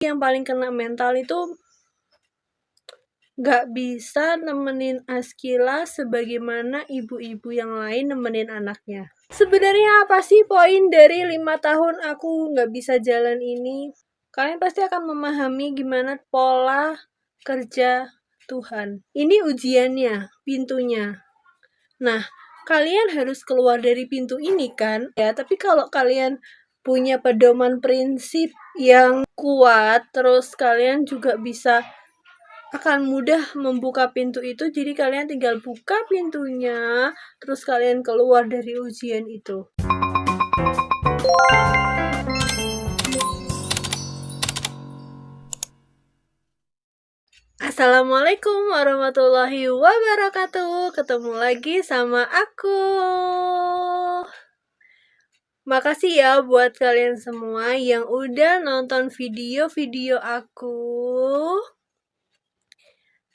Yang paling kena mental itu gak bisa nemenin Askila sebagaimana ibu-ibu yang lain nemenin anaknya. Sebenarnya apa sih poin dari 5 tahun aku gak bisa jalan ini? Kalian pasti akan memahami gimana pola kerja Tuhan. Ini ujiannya, pintunya. Nah, kalian harus keluar dari pintu ini kan? Ya, tapi kalau kalian punya pedoman prinsip yang kuat, terus kalian juga bisa akan mudah membuka pintu itu, jadi kalian tinggal buka pintunya, terus kalian keluar dari ujian itu. Assalamualaikum warahmatullahi wabarakatuh. Ketemu lagi sama aku. Makasih ya buat kalian semua yang udah nonton video-video aku.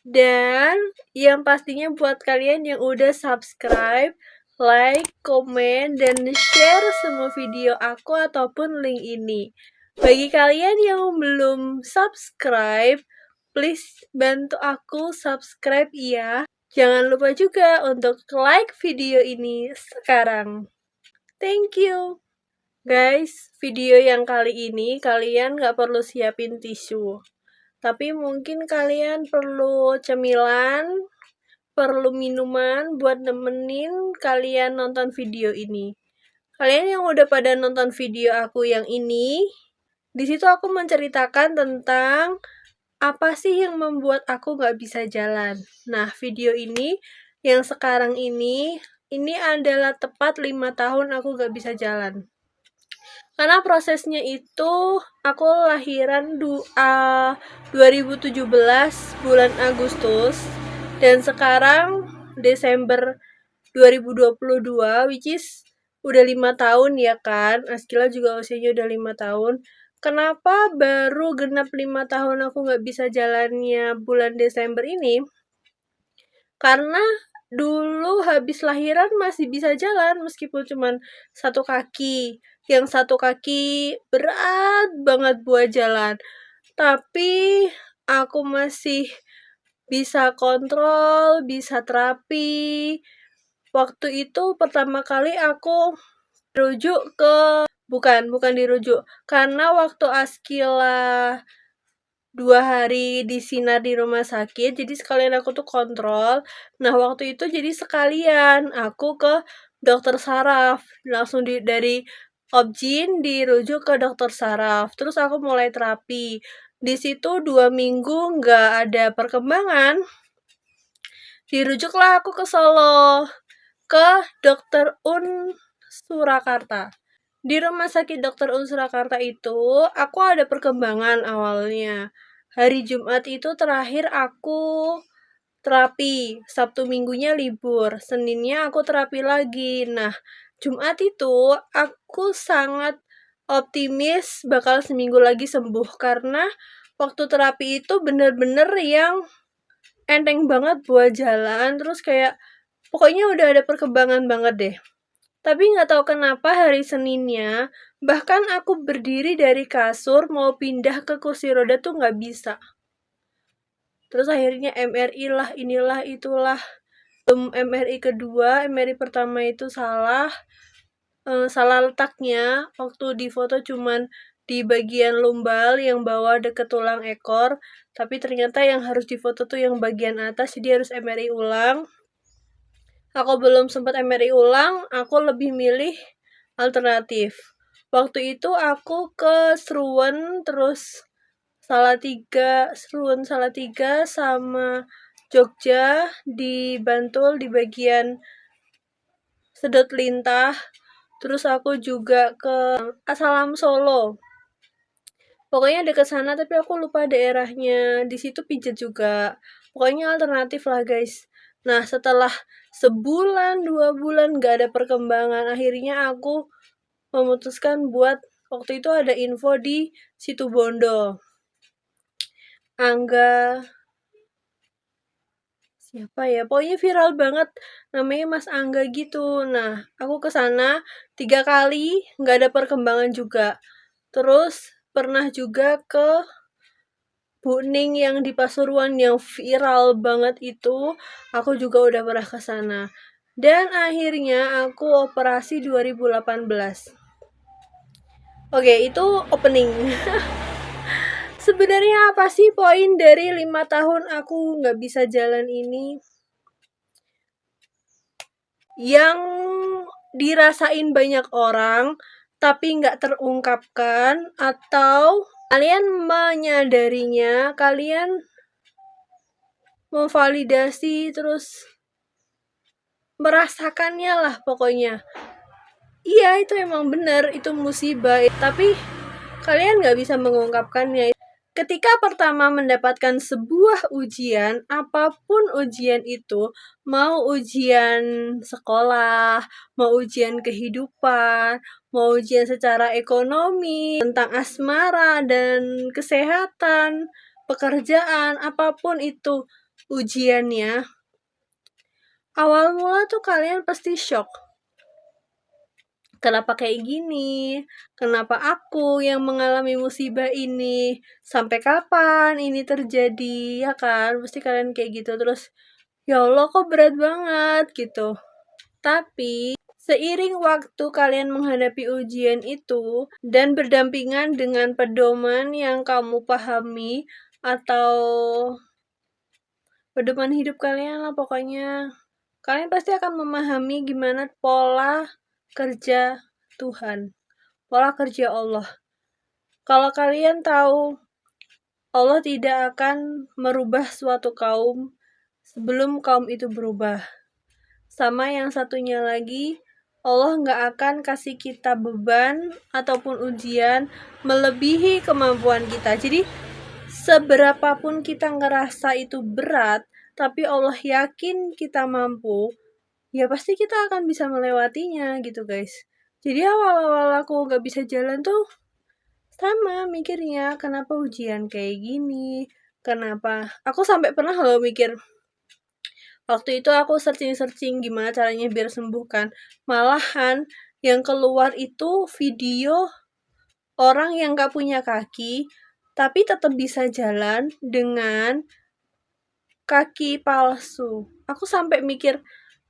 Dan yang pastinya buat kalian yang udah subscribe, like, komen, dan share semua video aku ataupun link ini. Bagi kalian yang belum subscribe, please bantu aku subscribe ya. Jangan lupa juga untuk like video ini sekarang. Thank you. Guys, video yang kali ini kalian gak perlu siapin tisu. Tapi mungkin kalian perlu cemilan, perlu minuman buat nemenin kalian nonton video ini. Kalian yang udah pada nonton video aku yang ini, di situ aku menceritakan tentang apa sih yang membuat aku gak bisa jalan. Nah, video ini yang sekarang ini adalah tepat 5 tahun aku gak bisa jalan. Karena prosesnya itu aku lahiran 2017 bulan Agustus dan sekarang Desember 2022, which is udah 5 tahun ya kan. Askila juga usianya udah 5 tahun. Kenapa baru genap 5 tahun aku gak bisa jalannya bulan Desember ini? Karena dulu habis lahiran masih bisa jalan meskipun cuman satu kaki. Yang satu kaki berat banget buat jalan. Tapi aku masih bisa kontrol, bisa terapi. Waktu itu pertama kali aku dirujuk ke bukan dirujuk. Karena waktu Askila 2 hari disinar di rumah sakit, jadi sekalian aku tuh kontrol. Nah, waktu itu jadi sekalian aku ke dokter saraf. Langsung dari Objin dirujuk ke dokter saraf. Terus aku mulai terapi. Di situ 2 minggu nggak ada perkembangan. Dirujuklah aku ke Solo, ke Dokter Un Surakarta. Di rumah sakit Dokter Un Surakarta itu, aku ada perkembangan awalnya. Hari Jumat itu terakhir aku terapi, Sabtu Minggunya libur, Seninnya aku terapi lagi. Nah, Jumat itu aku sangat optimis bakal seminggu lagi sembuh karena waktu terapi itu bener-bener yang enteng banget buat jalan, terus kayak pokoknya udah ada perkembangan banget deh. Tapi nggak tahu kenapa hari Seninnya, bahkan aku berdiri dari kasur mau pindah ke kursi roda tuh nggak bisa. Terus akhirnya MRI lah, inilah, itulah. MRI kedua, MRI pertama itu salah letaknya. Waktu di foto cuman di bagian lumbal yang bawah deket tulang ekor, tapi ternyata yang harus difoto tuh yang bagian atas, jadi harus MRI ulang. Aku belum sempat MRI ulang, aku lebih milih alternatif. Waktu itu aku ke Sruwen, terus Sruwen Salatiga sama Jogja di Bantul di bagian Sedot Lintah. Terus aku juga ke Asalam Solo. Pokoknya deket sana tapi aku lupa daerahnya. Di situ pijet juga. Pokoknya alternatif lah guys. Nah, setelah sebulan 2 bulan gak ada perkembangan, akhirnya aku memutuskan buat waktu itu ada info di Situbondo. Angga siapa ya, pokoknya viral banget, namanya Mas Angga gitu. Nah, aku kesana 3 kali nggak ada perkembangan juga. Terus pernah juga ke Buning yang di Pasuruan yang viral banget itu, aku juga udah pernah ke sana. Dan akhirnya aku operasi 2018. Oke, itu opening. Sebenarnya apa sih poin dari 5 tahun aku nggak bisa jalan ini? Yang dirasain banyak orang, tapi nggak terungkapkan, atau kalian menyadarinya, kalian memvalidasi, terus merasakannya lah pokoknya. Iya, itu emang benar, itu musibah, tapi kalian nggak bisa mengungkapkannya. Ketika pertama mendapatkan sebuah ujian, apapun ujian itu, mau ujian sekolah, mau ujian kehidupan, mau ujian secara ekonomi, tentang asmara dan kesehatan, pekerjaan, apapun itu ujiannya, awal mula tuh kalian pasti shock. Kenapa kayak gini? Kenapa aku yang mengalami musibah ini? Sampai kapan ini terjadi? Ya kan? Pasti kalian kayak gitu. Terus, ya Allah kok berat banget gitu. Tapi, seiring waktu kalian menghadapi ujian itu, dan berdampingan dengan pedoman yang kamu pahami, atau pedoman hidup kalian lah pokoknya, kalian pasti akan memahami gimana pola kerja Tuhan, pola kerja Allah. Kalau kalian tahu Allah tidak akan merubah suatu kaum sebelum kaum itu berubah. Sama yang satunya lagi, Allah nggak akan kasih kita beban ataupun ujian melebihi kemampuan kita. Jadi seberapapun kita ngerasa itu berat, tapi Allah yakin kita mampu, ya pasti kita akan bisa melewatinya gitu guys. Jadi awal-awal aku gak bisa jalan tuh sama mikirnya, kenapa ujian kayak gini, kenapa, aku sampai pernah loh mikir, waktu itu aku searching gimana caranya biar sembuh kan, malahan yang keluar itu video orang yang gak punya kaki tapi tetap bisa jalan dengan kaki palsu. Aku sampai mikir,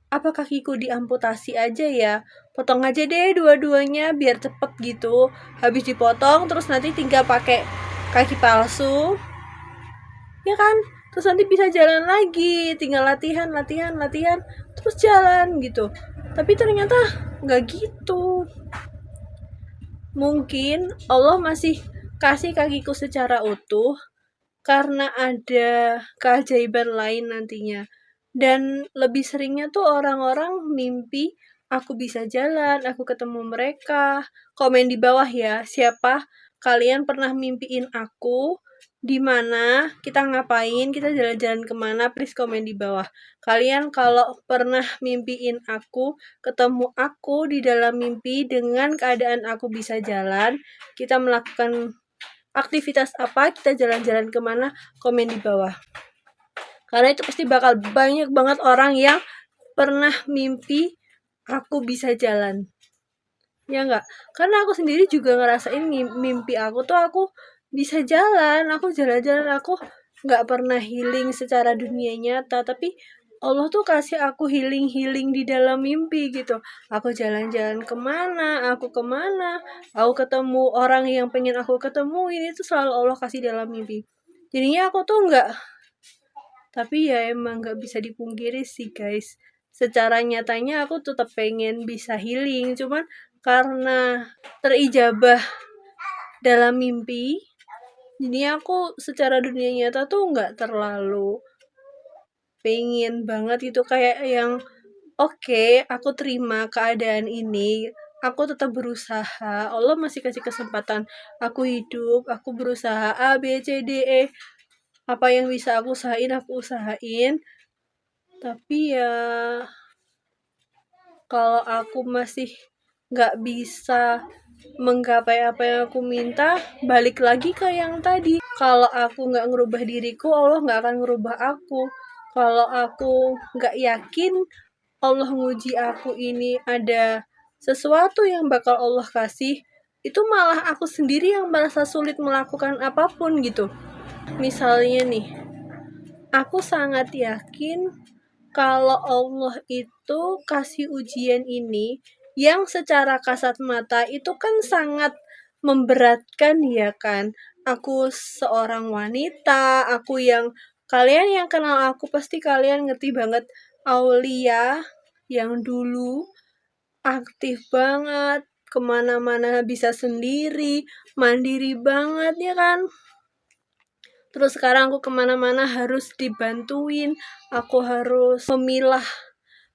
apa kakiku diamputasi aja ya? Potong aja deh dua-duanya biar cepet gitu. Habis dipotong terus nanti tinggal pakai kaki palsu. Ya kan? Terus nanti bisa jalan lagi, tinggal latihan terus jalan gitu. Tapi ternyata nggak gitu. Mungkin Allah masih kasih kakiku secara utuh karena ada keajaiban lain nantinya. Dan lebih seringnya tuh orang-orang mimpi aku bisa jalan, aku ketemu mereka. Komen di bawah ya, siapa kalian pernah mimpiin aku, di mana, kita ngapain, kita jalan-jalan kemana, please komen di bawah. Kalian kalau pernah mimpiin aku, ketemu aku di dalam mimpi dengan keadaan aku bisa jalan, kita melakukan aktivitas apa, kita jalan-jalan kemana, komen di bawah. Karena itu pasti bakal banyak banget orang yang pernah mimpi aku bisa jalan. Ya enggak? Karena aku sendiri juga ngerasain mimpi aku tuh aku bisa jalan, aku jalan-jalan, aku nggak pernah healing secara dunia nyata, tapi Allah tuh kasih aku healing di dalam mimpi gitu. Aku jalan-jalan kemana, aku ketemu orang yang pengen aku ketemuin, itu selalu Allah kasih dalam mimpi. Jadinya aku tuh nggak, tapi ya emang nggak bisa dipungkiri sih guys, secara nyatanya aku tetap pengen bisa healing, cuman karena terijabah dalam mimpi, jadi aku secara dunia nyata tuh nggak terlalu pengen banget gitu, kayak yang oke, aku terima keadaan ini, aku tetap berusaha, Allah masih kasih kesempatan aku hidup, aku berusaha A, B, C, D, E, apa yang bisa aku usahain. Tapi ya kalau aku masih nggak bisa menggapai apa yang aku minta, balik lagi ke yang tadi. Kalau aku nggak ngerubah diriku, Allah nggak akan ngerubah aku. Kalau aku nggak yakin Allah nguji aku ini ada sesuatu yang bakal Allah kasih, itu malah aku sendiri yang merasa sulit melakukan apapun gitu. Misalnya nih, aku sangat yakin kalau Allah itu kasih ujian ini yang secara kasat mata itu kan sangat memberatkan ya kan. Aku seorang wanita, aku yang kalian yang kenal aku pasti kalian ngerti banget Aulia yang dulu aktif banget, kemana-mana bisa sendiri, mandiri banget ya kan. Terus sekarang aku kemana-mana harus dibantuin, aku harus memilah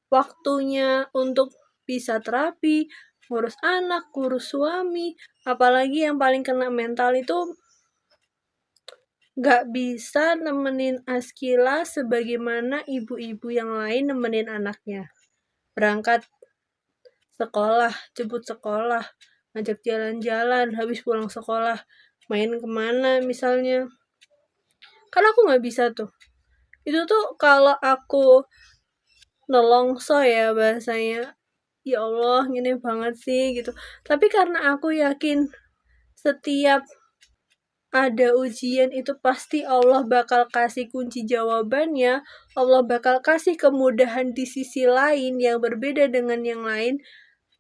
waktunya untuk bisa terapi, ngurus anak, ngurus suami, apalagi yang paling kena mental itu gak bisa nemenin Askila sebagaimana ibu-ibu yang lain nemenin anaknya. Berangkat sekolah, jemput sekolah, ngajak jalan-jalan, habis pulang sekolah, main kemana misalnya. Kan aku gak bisa tuh. Itu tuh kalau aku nelongso ya bahasanya, ya Allah gini banget sih gitu. Tapi karena aku yakin setiap ada ujian itu pasti Allah bakal kasih kunci jawabannya, Allah bakal kasih kemudahan di sisi lain yang berbeda dengan yang lain.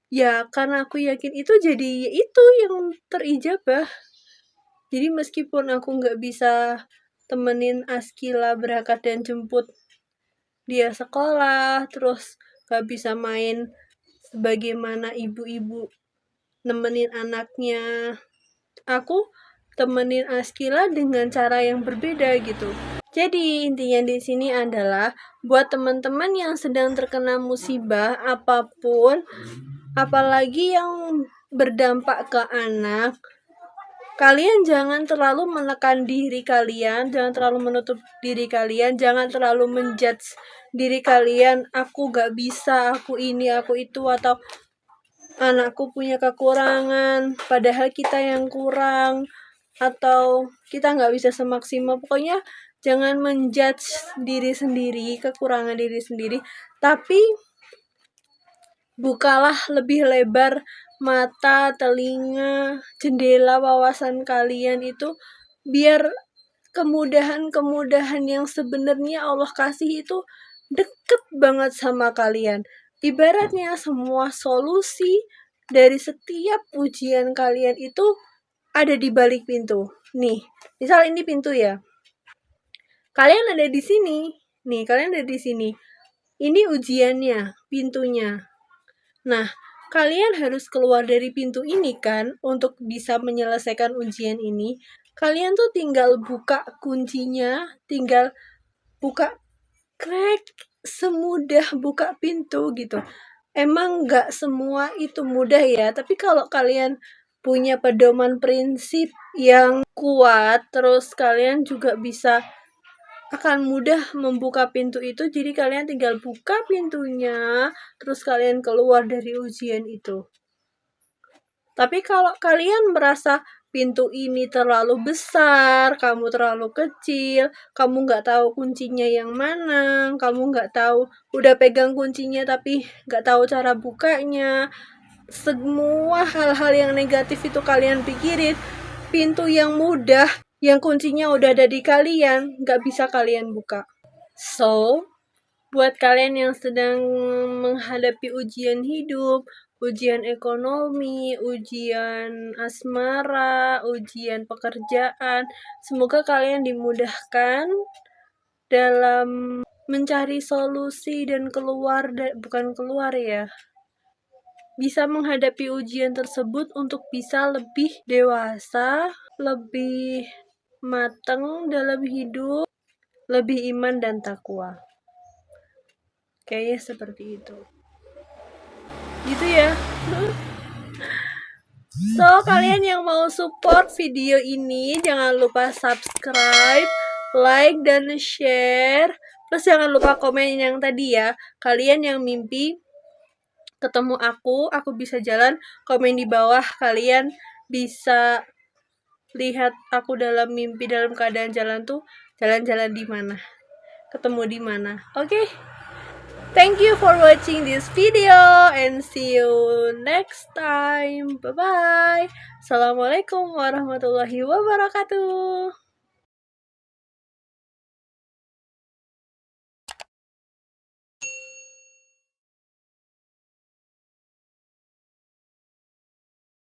Ya karena aku yakin itu jadi ya itu yang terijabah. Jadi meskipun aku gak bisa temenin Askila berangkat dan jemput dia sekolah, terus gak bisa main sebagaimana ibu-ibu nemenin anaknya, aku temenin Askila dengan cara yang berbeda gitu. Jadi intinya di sini adalah buat teman-teman yang sedang terkena musibah apapun, apalagi yang berdampak ke anak, kalian jangan terlalu menekan diri kalian, jangan terlalu menutup diri kalian, jangan terlalu menjudge diri kalian, aku gak bisa, aku ini, aku itu, atau anakku punya kekurangan, padahal kita yang kurang, atau kita gak bisa semaksimal. Pokoknya jangan menjudge diri sendiri, kekurangan diri sendiri, tapi bukalah lebih lebar mata, telinga, jendela wawasan kalian itu biar kemudahan-kemudahan yang sebenarnya Allah kasih itu deket banget sama kalian. Ibaratnya semua solusi dari setiap ujian kalian itu ada di balik pintu. Nih, misal ini pintu ya. Kalian ada di sini. Nih, kalian ada di sini. Ini ujiannya, pintunya. Nah, kalian harus keluar dari pintu ini kan untuk bisa menyelesaikan ujian ini. Kalian tuh tinggal buka kuncinya, tinggal buka crack, semudah buka pintu gitu. Emang gak semua itu mudah ya, tapi kalau kalian punya pedoman prinsip yang kuat, terus kalian juga bisa akan mudah membuka pintu itu. Jadi kalian tinggal buka pintunya, terus kalian keluar dari ujian itu. Tapi kalau kalian merasa pintu ini terlalu besar, kamu terlalu kecil, kamu nggak tahu kuncinya yang mana, kamu nggak tahu, udah pegang kuncinya tapi nggak tahu cara bukanya, semua hal-hal yang negatif itu kalian pikirin, pintu yang mudah, yang kuncinya udah ada di kalian, nggak bisa kalian buka. So, buat kalian yang sedang menghadapi ujian hidup, ujian ekonomi, ujian asmara, ujian pekerjaan, semoga kalian dimudahkan dalam mencari solusi dan bukan keluar ya, bisa menghadapi ujian tersebut untuk bisa lebih dewasa, lebih matang dalam hidup, lebih iman dan takwa. Kayaknya seperti itu. Gitu ya. So, kalian yang mau support video ini, jangan lupa subscribe, like, dan share. Terus jangan lupa komen yang tadi ya. Kalian yang mimpi ketemu aku bisa jalan, komen di bawah. Kalian bisa lihat aku dalam mimpi, dalam keadaan jalan tuh, jalan-jalan di mana, ketemu di mana. Oke? Thank you for watching this video and see you next time. Bye-bye. Assalamualaikum warahmatullahi wabarakatuh.